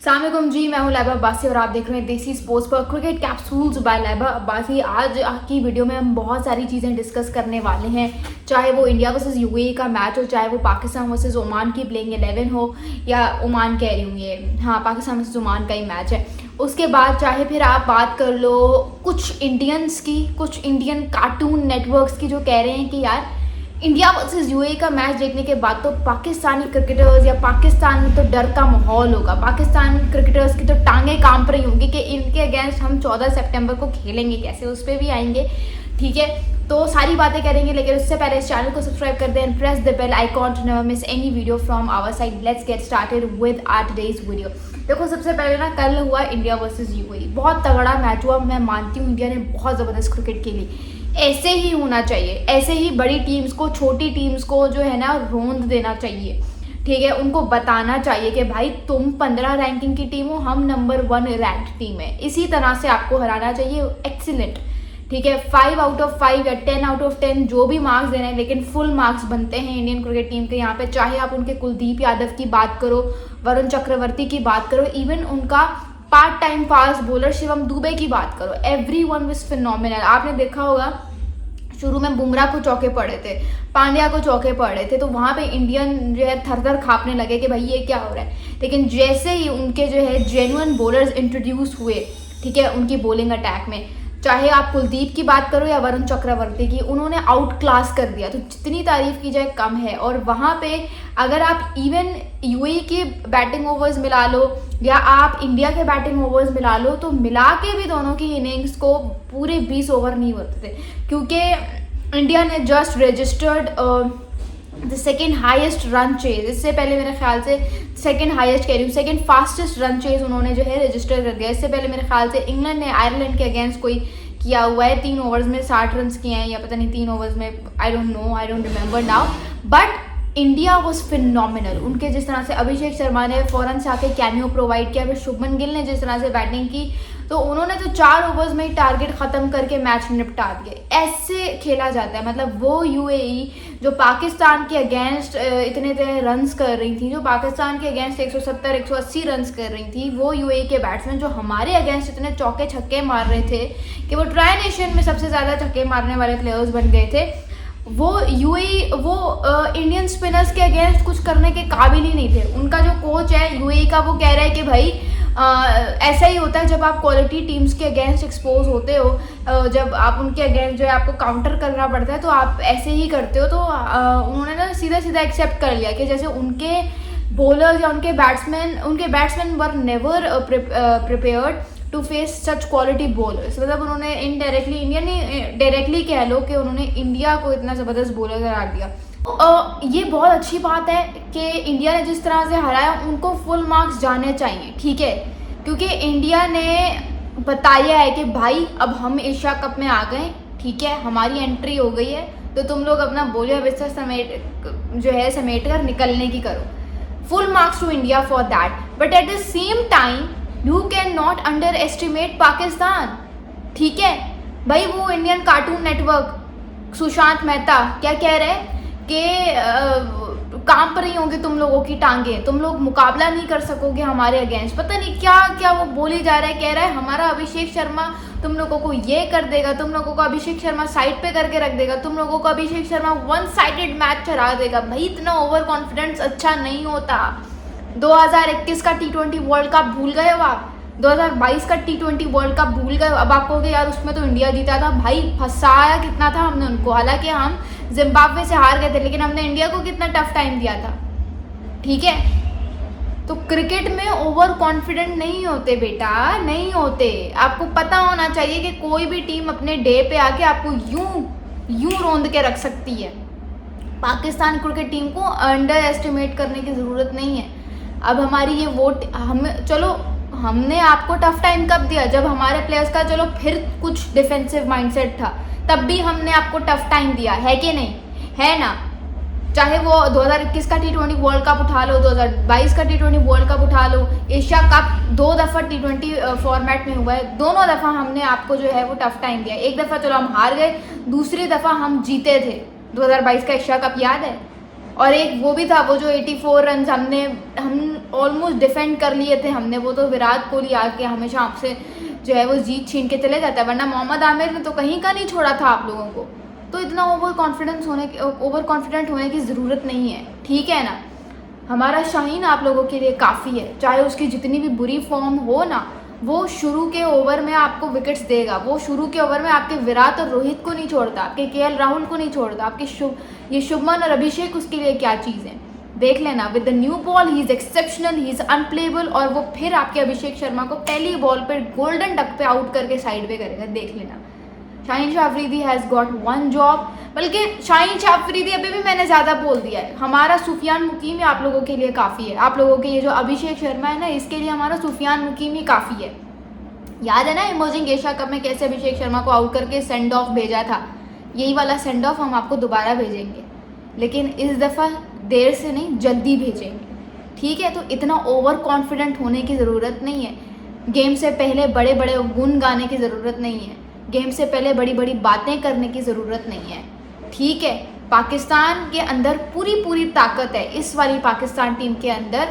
अस्सलामुअलैकुम जी, मैं हूं लैबा अब्बासी और आप देख रहे हैं देसी स्पोर्ट्स पर क्रिकेट कैप्सूल्स बाय लैबा अब्बासी। आज की वीडियो में हम बहुत सारी चीज़ें डिस्कस करने वाले हैं, चाहे वो इंडिया वर्सेस यूएई का मैच हो, चाहे वो पाकिस्तान वर्सेस ओमान की प्लेइंग 11 हो, या ओमान कह रही हूँ ये, हाँ पाकिस्तान वर्सेस ओमान का ही मैच है। उसके बाद चाहे फिर आप बात कर लो कुछ इंडियंस की, कुछ इंडियन कार्टून नेटवर्क्स की जो कह रहे हैं कि यार इंडिया वर्सेस यूएई का मैच देखने के बाद तो पाकिस्तानी क्रिकेटर्स या पाकिस्तान में तो डर का माहौल होगा, पाकिस्तान क्रिकेटर्स की तो टांगें कांप रही होंगी कि इनके अगेंस्ट हम 14 सितंबर को खेलेंगे कैसे, उस पर भी आएंगे। ठीक है, तो सारी बातें करेंगे, लेकिन उससे पहले इस चैनल को सब्सक्राइब कर दें and press the bell icon to never miss any video from our side. Let's get started with our today's video. देखो, सबसे पहले ना कल हुआ इंडिया वर्सेस यूएई, बहुत तगड़ा मैच हुआ। मैं मानती हूँ इंडिया ने बहुत ज़बरदस्त क्रिकेट खेली, ऐसे ही होना चाहिए, ऐसे ही बड़ी टीम्स को, छोटी टीम्स को जो है ना रोंद देना चाहिए। ठीक है, उनको बताना चाहिए कि भाई तुम 15 रैंकिंग की टीम हो, हम नंबर 1 रैंक टीम है, इसी तरह से आपको हराना चाहिए। एक्सीलेंट, ठीक है, 5 आउट ऑफ 5 या 10 आउट ऑफ 10 जो भी मार्क्स देने हैं, लेकिन फुल मार्क्स बनते हैं इंडियन क्रिकेट टीम के यहाँ पे। चाहे आप उनके कुलदीप यादव की बात करो, वरुण चक्रवर्ती की बात करो, इवन उनका part time fast bowler Shivam Dubey की बात करो, एवरीवन वाज फिनोमिनल। आपने देखा होगा शुरू में बुमराह को चौके पड़े थे, पांड्या को चौके पड़े थे, तो वहाँ पे इंडियन जो है थर थर खापने लगे कि भाई ये क्या हो रहा है। लेकिन जैसे ही उनके जो है जेन्युइन बॉलर्स इंट्रोड्यूस हुए, ठीक है, उनकी बॉलिंग अटैक में, चाहे आप कुलदीप की बात करो या वरुण चक्रवर्ती की, उन्होंने आउट क्लास कर दिया। तो जितनी तारीफ की जाए कम है। और वहाँ पे अगर आप इवन यूएई की बैटिंग ओवर्स मिला लो या आप इंडिया के बैटिंग ओवर्स मिला लो, तो मिला के भी दोनों की इनिंग्स को पूरे 20 ओवर नहीं होते थे, क्योंकि इंडिया ने just registered the second highest run chase. इससे पहले मेरे ख्याल से सेकेंड हाइस्ट कह रही हूँ, सेकेंड फास्टेस्ट रन चेज उन्होंने जो है रजिस्टर कर दिया। इससे पहले मेरे ख्याल से इंग्लैंड ने आयरलैंड के अगेंस्ट कोई किया हुआ है, 3 ओवर्स में 60 रन किए हैं, या पता नहीं 3 ओवर्स में, I don't know, I don't remember now. But India was phenomenal. उनके जिस तरह से अभिषेक शर्मा ने फ़ौरन से आके कैमियो प्रोवाइड किया, फिर शुभमन गिल ने जिस तरह से बैटिंग की, तो उन्होंने तो 4 ओवर्स में ही टारगेट ख़त्म करके मैच निपटा दिए। ऐसे खेला जाता है। मतलब वो यूएई जो पाकिस्तान के अगेंस्ट इतने रन्स कर रही थी, जो पाकिस्तान के अगेंस्ट 170-180 रन्स कर रही थी, वो यूएई के बैट्समैन जो हमारे अगेंस्ट इतने चौके छक्के मार रहे थे कि वो ट्राई नेशन में सबसे ज़्यादा छक्के मारने वाले प्लेयर्स बन गए थे, वो यूएई इंडियन स्पिनर्स के अगेंस्ट कुछ करने के काबिल ही नहीं थे। उनका जो कोच है यूएई का, वो कह रहा है कि भाई ऐसा ही होता है जब आप क्वालिटी टीम्स के अगेंस्ट एक्सपोज होते हो, जब आप उनके अगेंस्ट जो है आपको काउंटर करना पड़ता है, तो आप ऐसे ही करते हो। तो उन्होंने ना सीधा सीधा एक्सेप्ट कर लिया कि जैसे उनके बॉलर्स या उनके batsman were never prepared to face such quality bowlers. मतलब उन्होंने इनडायरेक्टली, इंडिया ने डायरेक्टली कह लो कि उन्होंने इंडिया को इतना ज़बरदस्त बॉलर करार दिया। ये बहुत अच्छी बात है कि इंडिया ने जिस तरह से हराया, उनको फुल मार्क्स जाने चाहिए, ठीक है, क्योंकि इंडिया ने बताया है कि भाई अब हम एशिया कप में आ गए, ठीक है, हमारी एंट्री हो गई है, तो तुम लोग अपना बोलिया बिस्तर समेट कर निकलने की करो। Full marks to India for that. But at the same time you can not underestimate Pakistan, ठीक है। भाई वो Indian cartoon network Sushant Mehta क्या कह रहे हैं कि कांप रही होंगी तुम लोगों की टांगे, तुम लोग मुकाबला नहीं कर सकोगे हमारे अगेंस्ट, पता नहीं क्या क्या वो बोली जा रहा है। कह रहा है हमारा अभिषेक शर्मा तुम लोगों को ये कर देगा, तुम लोगों को अभिषेक शर्मा साइड पे करके रख देगा, तुम लोगों को अभिषेक शर्मा 1 साइडेड मैच हरा देगा। भाई इतना ओवर कॉन्फिडेंस अच्छा नहीं होता। 2021 का T20 वर्ल्ड कप भूल गए हो आप, 2022 का T20 वर्ल्ड कप भूल गए। अब आप कहोगे यार उसमें तो इंडिया जीता था। भाई फंसाया कितना था हमने उनको, हालांकि हम जिम्बाब्वे से हार गए थे, लेकिन हमने इंडिया को कितना टफ टाइम दिया था, ठीक है। तो क्रिकेट में ओवर कॉन्फिडेंट नहीं होते बेटा, नहीं होते। आपको पता होना चाहिए कि कोई भी टीम अपने डे पे आके आपको यूं रोंद के रख सकती है। पाकिस्तान क्रिकेट टीम को अंडर एस्टिमेट करने की ज़रूरत नहीं है। अब हमारी ये वोट, हमने आपको टफ टाइम कब दिया, जब हमारे प्लेयर्स का चलो फिर कुछ डिफेंसिव माइंडसेट था, तब भी हमने आपको टफ टाइम दिया है कि नहीं, है ना। चाहे वो 2021 का T20 वर्ल्ड कप उठा लो, 2022 का T20 वर्ल्ड कप उठा लो, एशिया कप 2 दफ़ा T20 फॉर्मेट में हुआ है, दोनों दफ़ा हमने आपको जो है वो टफ टाइम दिया। एक दफ़ा चलो हम हार गए, दूसरी दफ़ा हम जीते थे। 2022 का एशिया कप याद है, और एक वो भी था, वो जो 84 रन हम ऑलमोस्ट डिफेंड कर लिए थे हमने, वो तो विराट कोहली आके हमेशा आपसे जो है वो जीत छीन के चले जाता है, वरना मोहम्मद आमिर ने तो कहीं का नहीं छोड़ा था आप लोगों को। तो इतना ओवर कॉन्फिडेंट होने की ज़रूरत नहीं है, ठीक है ना। हमारा शाहीन आप लोगों के लिए काफ़ी है, चाहे उसकी जितनी भी बुरी फॉर्म हो ना, वो शुरू के ओवर में आपको विकेट्स देगा, वो शुरू के ओवर में आपके विराट और रोहित को नहीं छोड़ता, आपके केएल राहुल को नहीं छोड़ता, आपके ये शुभमन और अभिषेक उसके लिए क्या चीज़ है, देख लेना। With the new ball he is exceptional, he is unplayable, और वो फिर आपके अभिषेक शर्मा को पहली बॉल पर गोल्डन डक पे आउट करके साइड पे करेगा, देख लेना। Shaheen Shah Afridi has got one job, बल्कि शाहीन शाह अफरीदी अभी भी मैंने ज़्यादा बोल दिया है, हमारा सुफियान मुकीम ही आप लोगों के लिए काफ़ी है। आप लोगों के ये जो अभिषेक शर्मा है ना, इसके लिए हमारा सुफियान मुकीम ही काफ़ी है। याद है ना इमर्जिंग एशिया कप में कैसे अभिषेक शर्मा को आउट करके सेंड ऑफ भेजा था, यही वाला सेंड ऑफ हम आपको दोबारा भेजेंगे, लेकिन इस दफ़ा देर से नहीं, जल्दी भेजेंगे, ठीक है। तो इतना ओवर कॉन्फिडेंट होने की ज़रूरत नहीं है, गेम से पहले बड़े बड़े गुन गाने की ज़रूरत नहीं है, गेम से पहले बड़ी बड़ी बातें करने की ज़रूरत नहीं है, ठीक है। पाकिस्तान के अंदर पूरी ताकत है, इस वाली पाकिस्तान टीम के अंदर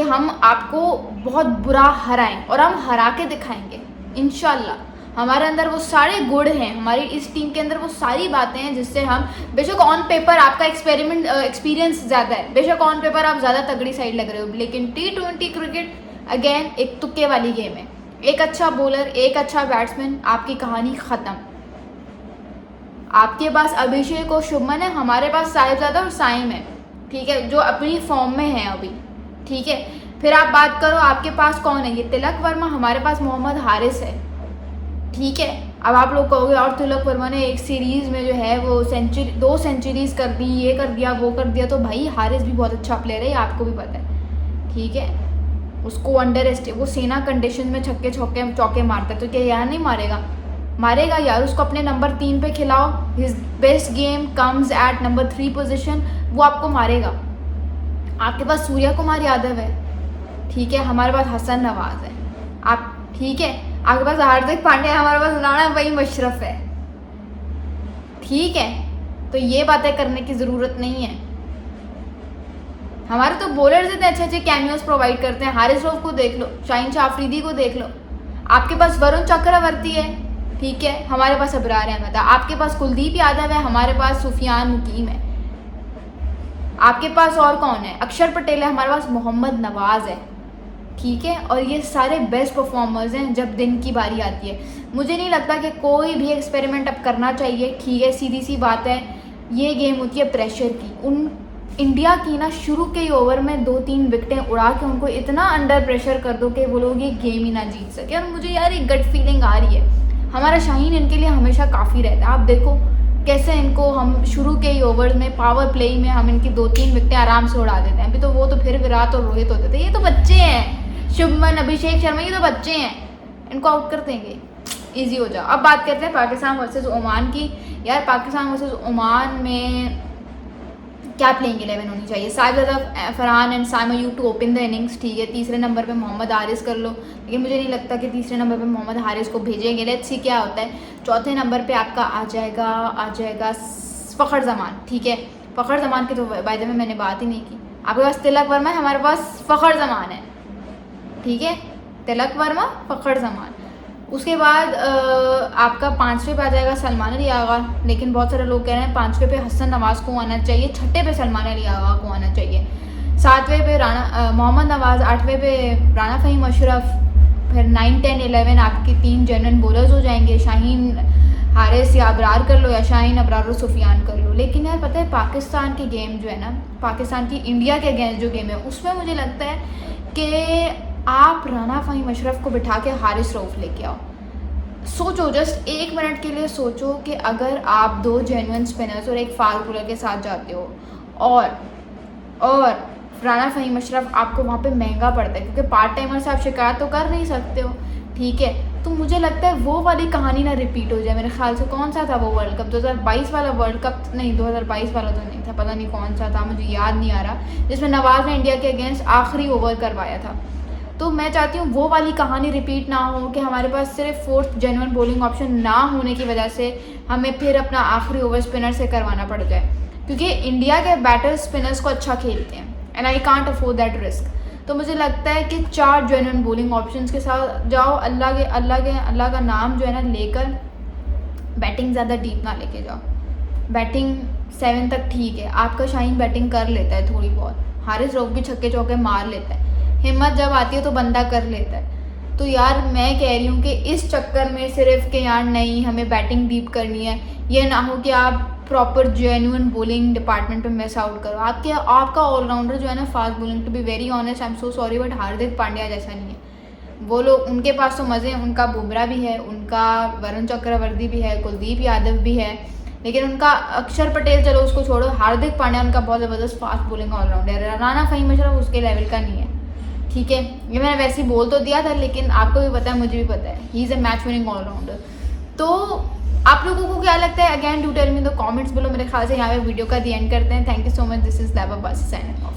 हम आपको बहुत बुरा हराएं, और हम हरा के दिखाएंगे इंशाल्लाह। हमारे अंदर वो सारे गुण हैं, हमारी इस टीम के अंदर वो सारी बातें हैं जिससे हम, बेशक ऑन पेपर आपका एक्सपीरियंस ज़्यादा है, बेशक ऑन पेपर आप ज़्यादा तगड़ी साइड लग रहे हो, लेकिन T20 क्रिकेट अगेन एक तुक्के वाली गेम है। एक अच्छा बॉलर, एक अच्छा बैट्समैन, आपकी कहानी ख़त्म। आपके पास अभिषेक और शुभमन है, हमारे पास साहिबजादा और साइम है, ठीक है, जो अपनी फॉर्म में है अभी, ठीक है। फिर आप बात करो आपके पास कौन है, ये तिलक वर्मा, हमारे पास मोहम्मद हारिस है, ठीक है। अब आप लोग कहोगे और तिलक वर्मा ने एक सीरीज़ में जो है वो 2 सेंचुरीज़ कर दी, ये कर दिया, वो कर दिया, तो भाई हारिस भी बहुत अच्छा प्लेयर है, आपको भी पता है, ठीक है। उसको वो सेना कंडीशन में छक्के चौके मारता है, तो क्या यार नहीं मारेगा यार, उसको अपने नंबर 3 पे खिलाओ, his best game comes at number 3 position, वो आपको मारेगा। आपके पास सूर्या कुमार यादव है, ठीक है, हमारे पास हसन नवाज है, आप ठीक है, आपके पास हार्दिक पांड्या है, हमारे पास राणा फहीम अशरफ है, ठीक है। तो ये बातें करने की ज़रूरत नहीं है। हमारे तो बॉलर्स इतने अच्छे कैमियोज प्रोवाइड करते हैं, हारिस रऊफ को देख लो, शाहीन शाह अफरीदी को देख लो, आपके पास वरुण चक्रवर्ती है, ठीक है, हमारे पास अबरार अहमद है, आपके पास कुलदीप यादव है, हमारे पास सुफियान मुकीम है, आपके पास और कौन है, अक्षर पटेल है, हमारे पास मोहम्मद नवाज है, ठीक है। और ये सारे बेस्ट परफॉर्मर्स हैं जब दिन की बारी आती है। मुझे नहीं लगता कि कोई भी एक्सपेरिमेंट अब करना चाहिए, ठीक है, सीधी सी बात है, ये गेम होती है प्रेशर की। इंडिया की ना शुरू के ही ओवर में 2-3 विकेटें उड़ा के उनको इतना अंडर प्रेशर कर दो कि वो लोग ये गेम ही ना जीत सके। और मुझे यार एक गट फीलिंग आ रही है, हमारा शाहीन इनके लिए हमेशा काफ़ी रहता है। आप देखो कैसे इनको हम शुरू के ही ओवर में पावर प्ले में हम इनकी 2-3 विकेटें आराम से उड़ा देते हैं। अभी तो वो तो फिर विराट और रोहित होते थे, ये तो बच्चे हैं, शुभमन अभिषेक शर्मा ये तो बच्चे हैं, इनको आउट कर देंगे, ईजी हो जाओ। अब बात करते हैं पाकिस्तान वर्सेस ओमान की। यार पाकिस्तान वर्सेस ओमान में क्या प्लेइंग 11 होनी चाहिए? Sahibzada, Farhan and Saim Ayub to open the innings, ठीक है। तीसरे नंबर पे मोहम्मद हारिस कर लो, लेकिन मुझे नहीं लगता कि तीसरे नंबर पे मोहम्मद हारिस को भेजेंगे, लेट्स सी क्या होता है। चौथे नंबर पे आपका आ जाएगा फ़खर जमान, ठीक है। फ़खर जमान की तो बाय द वे मैंने बात ही नहीं की। आपके पास तिलक वर्मा है, हमारे पास फ़खर जमान है, ठीक है, तिलक वर्मा फ़खर जमान। उसके बाद आपका 5वें पे आ जाएगा सलमान अली आगा, लेकिन बहुत सारे लोग कह रहे हैं 5वें पे हसन नवाज़ को आना चाहिए, 6ठे पे सलमान अली आगा को आना चाहिए, 7वें पे मोहम्मद नवाज़, 8वें पे राणा फ़हीम अशरफ, फिर 9, 10, 11 आपके 3 जेन्युइन बॉलर्स हो जाएंगे, शाहीन हारिस या अबरार कर लो, या शाहीन अबरार और सुफियान कर लो। लेकिन यार पता है पाकिस्तान की गेम जो है ना, पाकिस्तान की इंडिया के अगेंस्ट जो गेम है उसमें मुझे लगता है कि आप राणा फ़हीम अशरफ को बिठा के हारिस रऊफ लेके आओ। सोचो, जस्ट 1 मिनट के लिए सोचो कि अगर आप 2 जेन्युइन स्पिनर्स और एक फास्ट बॉलर के साथ जाते हो और राणा फ़हीम अशरफ आपको वहाँ पे महंगा पड़ता है, क्योंकि पार्ट टाइमर से आप शिकायत तो कर नहीं सकते हो, ठीक है। तो मुझे लगता है वो वाली कहानी ना रिपीट हो जाए। मेरे ख्याल से कौन सा था वो वर्ल्ड कप, 2022 वाला वर्ल्ड कप, नहीं 2022 वाला तो नहीं था, पता नहीं कौन सा था, मुझे याद नहीं आ रहा, जिसमें नवाज़ ने इंडिया के अगेंस्ट आखिरी ओवर करवाया था। तो मैं चाहती हूँ वो वाली कहानी रिपीट ना हो कि हमारे पास सिर्फ 4th जेन्युइन बॉलिंग ऑप्शन ना होने की वजह से हमें फिर अपना आखिरी ओवर स्पिनर से करवाना पड़ जाए। क्योंकि इंडिया के बैटर स्पिनर्स को अच्छा खेलते हैं and I can't afford that risk. तो मुझे लगता है कि 4 जेन्युइन बॉलिंग ऑप्शंस के साथ जाओ, अल्लाह का नाम जो है ना लेकर, बैटिंग ज़्यादा डीप ना लेके जाओ। बैटिंग 7 तक ठीक है, आपका शाहीन बैटिंग कर लेता है थोड़ी बहुत, हारिस रऊफ भी छक्के चौके मार लेता है, हिम्मत जब आती है तो बंदा कर लेता है। तो यार मैं कह रही हूँ कि इस चक्कर में सिर्फ कि यार नहीं हमें बैटिंग डीप करनी है, ये ना हो कि आप प्रॉपर जेन्युइन बॉलिंग डिपार्टमेंट पे मिस आउट करो। आपका ऑलराउंडर जो है ना fast bowling, to be very honest I am so sorry but Hardik Pandya जैसा नहीं है। वो लोग, उनके पास तो मज़े हैं, उनका बुमराह भी है, उनका वरुण चक्रवर्ती भी है, कुलदीप यादव भी है, लेकिन उनका अक्षर पटेल चलो उसको छोड़ो, हार्दिक पांड्या उनका बहुत ज़बरदस्त फास्ट बॉलिंग ऑलराउंडर है। राना फ़हीम अशरफ उसके लेवल का नहीं है, ठीक है, ये मैंने वैसे ही बोल तो दिया था, लेकिन आपको भी पता है, मुझे भी पता है, he is a match winning allrounder. तो आप लोगों को क्या लगता है, again do tell me the comments below. मेरे ख्याल से यहाँ पे वीडियो का दी एंड करते हैं। Thank you so much, this is lab Abbasi signing off.